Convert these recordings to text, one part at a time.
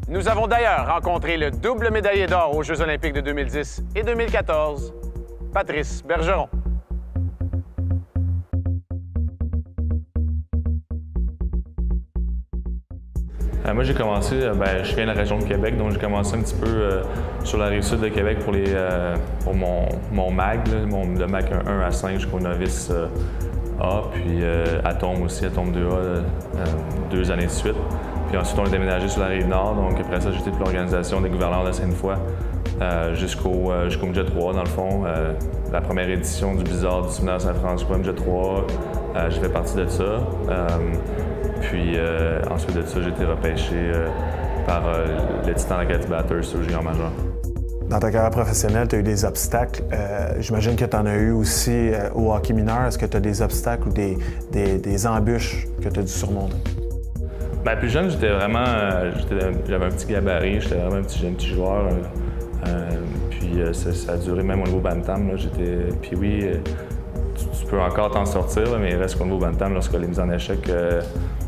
Nous avons d'ailleurs rencontré le double médaillé d'or aux Jeux olympiques de 2010 et 2014, Patrice Bergeron. Moi, j'ai commencé, je viens de la région de Québec, donc j'ai commencé un petit peu sur la rive-sud de Québec pour mon MAG, le MAG 1 à 5 jusqu'au novice A, puis Atome aussi, Atome 2A, 2 années de suite. Puis ensuite, on a déménagé sur la Rive-Nord, donc après ça, j'étais pour l'organisation des gouverneurs de Sainte-Foy jusqu'au Midget 3, dans le fond. La première édition du Blizzard du séminaire Saint-François, Midget 3, j'ai fait partie de ça. Puis ensuite de ça, j'ai été repêché par les Titans Acadie Batters au junior majeur. Dans ta carrière professionnelle, tu as eu des obstacles. J'imagine que tu en as eu aussi au hockey mineur. Est-ce que tu as des obstacles ou des embûches que tu as dû surmonter? Bien, plus jeune, j'avais un petit gabarit, j'étais vraiment un petit joueur. Puis ça a duré même au niveau bantam. Puis oui, tu peux encore t'en sortir, là, mais il reste qu'au niveau bantam, lorsque les mises en échec,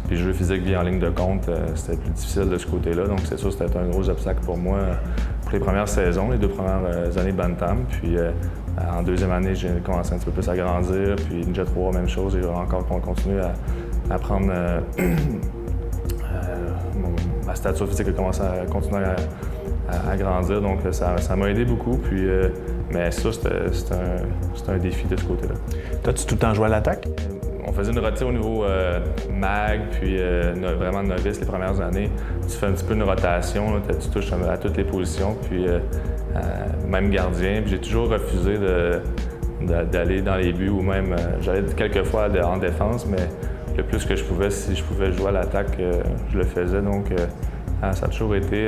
les jeux physiques viennent en ligne de compte, c'était plus difficile de ce côté-là. Donc c'est sûr, c'était un gros obstacle pour moi pour les premières saisons, les 2 premières années de bantam. Puis en deuxième année, j'ai commencé un petit peu plus à grandir. Puis Midget 3, même chose, j'ai encore continué à prendre ma stature physique a commencé à continuer à grandir, donc ça m'a aidé beaucoup. Puis, mais ça, c'était un défi de ce côté-là. T'as-tu tout le temps joué à l'attaque? On faisait une rotation au niveau MAG, puis vraiment novice les premières années. Tu fais un petit peu une rotation, là, tu touches à toutes les positions, puis même gardien. Puis j'ai toujours refusé d'aller dans les buts ou même, j'allais quelques fois en défense, mais le plus que je pouvais, si je pouvais jouer à l'attaque, je le faisais. Donc ça a toujours été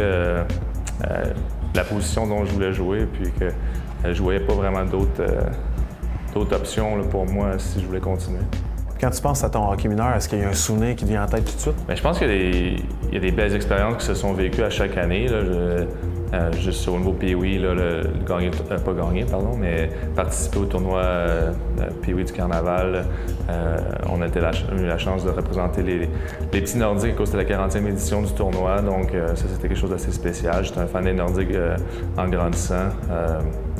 la position dont je voulais jouer, puis que je voyais pas vraiment d'autres options là, pour moi si je voulais continuer. Quand tu penses à ton hockey mineur, est-ce qu'il y a un souvenir qui te vient en tête tout de suite? Bien, je pense qu'il y a des belles expériences qui se sont vécues à chaque année. Là. Juste au niveau Pee-Wee, mais participer au tournoi Pee-Wee du Carnaval. On a eu la chance de représenter les petits Nordiques à cause de la 40e édition du tournoi. Donc ça, c'était quelque chose d'assez spécial. J'étais un fan des Nordiques en grandissant.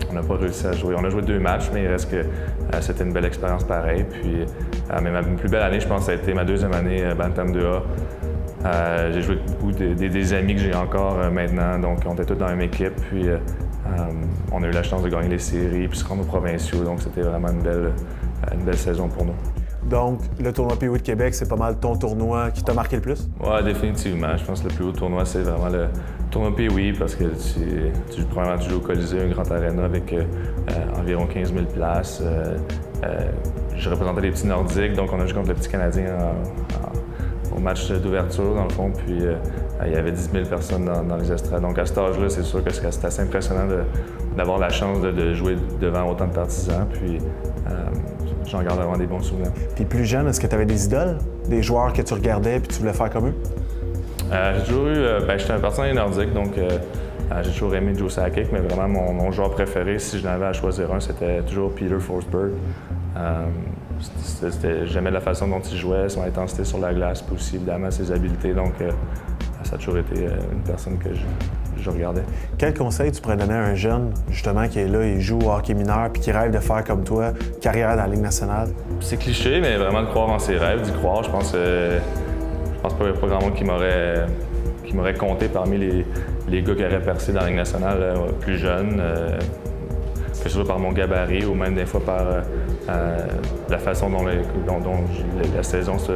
On n'a pas réussi à jouer. On a joué 2 matchs, mais il reste que c'était une belle expérience pareille. Puis, mais ma plus belle année, je pense, ça a été ma deuxième année Bantam 2A. J'ai joué avec beaucoup des amis que j'ai encore maintenant, donc on était tous dans la même équipe. Puis on a eu la chance de gagner les séries puis se rendre aux provinciaux, donc c'était vraiment une belle saison pour nous. Donc, le tournoi Pee-Wee de Québec, c'est pas mal ton tournoi qui t'a marqué le plus? Oui, définitivement. Je pense que le plus haut tournoi, c'est vraiment le tournoi Pee-Wee parce que premièrement, tu joues au Colisée, un grand aréna avec environ 15 000 places. Je représentais les petits Nordiques, donc on a joué contre le petit Canadien au match d'ouverture, dans le fond, puis il y avait 10 000 personnes dans les estrades. Donc à cet âge-là, c'est sûr que c'est assez impressionnant d'avoir la chance de jouer devant autant de partisans, puis j'en garde vraiment des bons souvenirs. Puis plus jeune, est-ce que tu avais des idoles? Des joueurs que tu regardais et tu voulais faire comme eux? J'ai toujours eu... j'étais un partisan des Nordiques, donc j'ai toujours aimé Joe Sakic, mais vraiment mon joueur préféré, si je n'avais à choisir un, c'était toujours Peter Forsberg. J'aimais la façon dont il jouait, son intensité sur la glace, puis aussi évidemment ses habiletés. Donc ça a toujours été une personne que je regardais. Quel conseil tu pourrais donner à un jeune, justement, qui est là, il joue au hockey mineur, puis qui rêve de faire comme toi, carrière dans la Ligue nationale? C'est cliché, mais vraiment de croire en ses rêves, d'y croire. Je pense pas qu'il n'y a pas grand monde qui m'aurait compté parmi les gars qui auraient percé dans la Ligue nationale plus jeune. Que ce soit par mon gabarit ou même des fois par la façon dont la saison se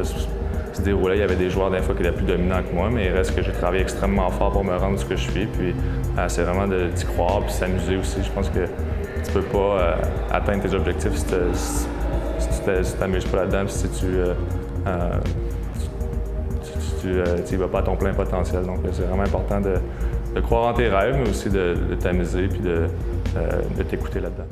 déroulait. Il y avait des joueurs des fois qui étaient plus dominants que moi, mais il reste que j'ai travaillé extrêmement fort pour me rendre ce que je suis. Puis c'est vraiment d'y croire puis s'amuser aussi. Je pense que tu peux pas atteindre tes objectifs si tu t'amuses pas là-dedans, si tu vas pas à ton plein potentiel. Donc c'est vraiment important de croire en tes rêves, mais aussi de t'amuser puis de t'écouter là-dedans.